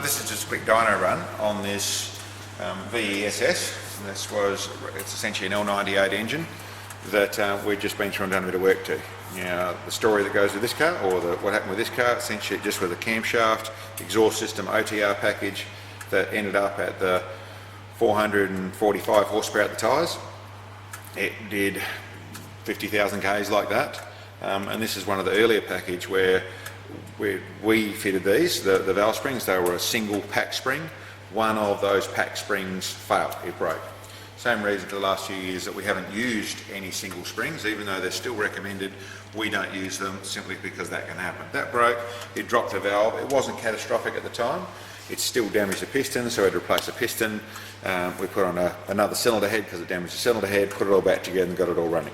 this is just a quick dyno run on this VE SS. It's essentially an L98 engine that we've just been through and done a bit of work to. Now, the story that goes with this car, or what happened with this car, essentially just with a camshaft, exhaust system, OTR package that ended up at the 445 horsepower at the tyres. It did 50,000 k's like that, and this is one of the earlier package where we fitted these, the valve springs. They were a single pack spring. One of those pack springs failed, it broke. Same reason for the last few years that we haven't used any single springs, even though they're still recommended. We don't use them simply because that can happen. That broke, it dropped the valve. It wasn't catastrophic at the time. It still damaged the piston, so we had to replace the piston. We put on another cylinder head because it damaged the cylinder head, put it all back together and got it all running.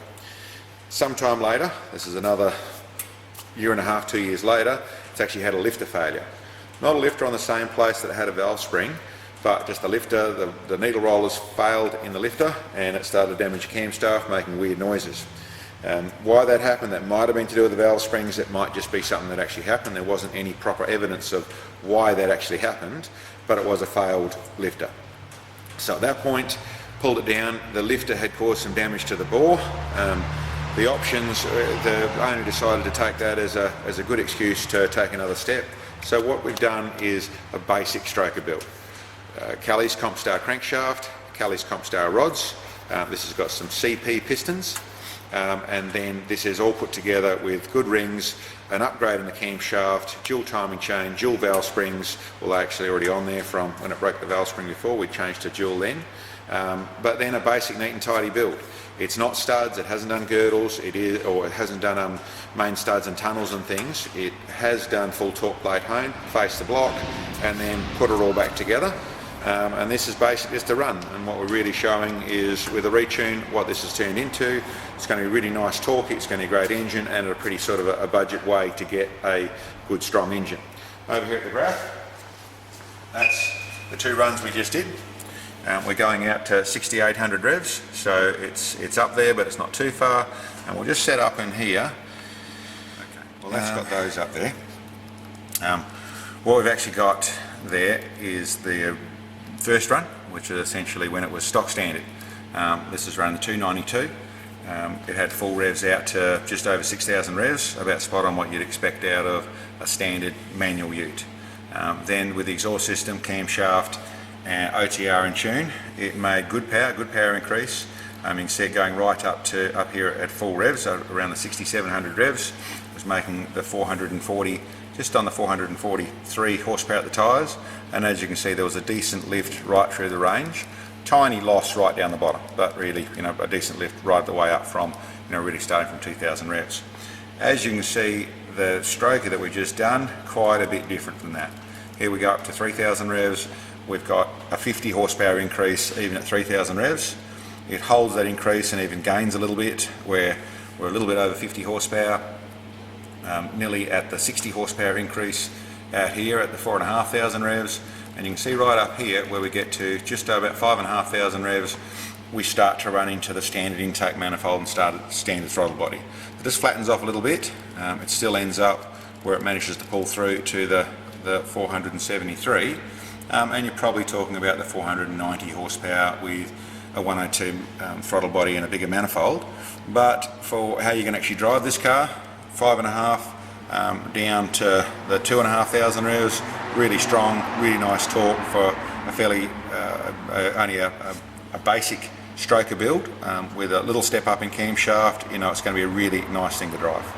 Sometime later, this is another year and a half, 2 years later, it's actually had a lifter failure. Not a lifter on the same place that it had a valve spring, but just the lifter, the needle rollers failed in the lifter and it started to damage the camshaft, making weird noises. Why that happened, that might have been to do with the valve springs. It might just be something that actually happened. There wasn't any proper evidence of why that actually happened, but it was a failed lifter. So at that point, pulled it down. The lifter had caused some damage to the bore. The options, the owner decided to take that as a good excuse to take another step. So what we've done is a basic stroker build. Kelly's Compstar crankshaft, Kelly's Compstar rods. This has got some CP pistons, and then this is all put together with good rings, an upgrade in the camshaft, dual timing chain, dual valve springs. Well, they're actually already on there from when it broke the valve spring before. We changed to dual then, but then a basic neat and tidy build. It's not studs, it hasn't done girdles, it hasn't done main studs and tunnels and things. It has done full torque plate hone, face the block, and then put it all back together. And this is basically just a run, and what we're really showing is with a retune what this has turned into. It's going to be really nice torque, it's going to be a great engine, and a pretty sort of a budget way to get a good strong engine. Over here at the graph, that's the two runs we just did. We're going out to 6,800 revs, so it's up there, but it's not too far. And we'll just set up in here. Okay, well that's got those up there. What we've actually got there is the first run, which is essentially when it was stock standard. This is running the 292. It had full revs out to just over 6,000 revs, about spot on what you'd expect out of a standard manual ute. Then with the exhaust system, camshaft, and OTR in tune, it made good power increase. You can see it going right up here at full revs, around the 6,700 revs. It was making the 440, just on the 443 horsepower at the tyres, and as you can see there was a decent lift right through the range. Tiny loss right down the bottom, but really, a decent lift right the way up from, really starting from 2,000 revs. As you can see, the stroker that we just done, quite a bit different from that. Here we go up to 3,000 revs. We've got a 50 horsepower increase even at 3,000 revs. It holds that increase and even gains a little bit, where we're a little bit over 50 horsepower, nearly at the 60 horsepower increase out here at the 4,500 revs. And you can see right up here where we get to just over 5,500 revs, we start to run into the standard intake manifold and standard throttle body. This flattens off a little bit. It still ends up where it manages to pull through to the 473. And you're probably talking about the 490 horsepower with a 102 throttle body and a bigger manifold. But for how you can actually drive this car, 5.5 down to the 2,500 revs, really strong, really nice torque for a fairly only a basic stroker build with a little step up in camshaft. It's going to be a really nice thing to drive.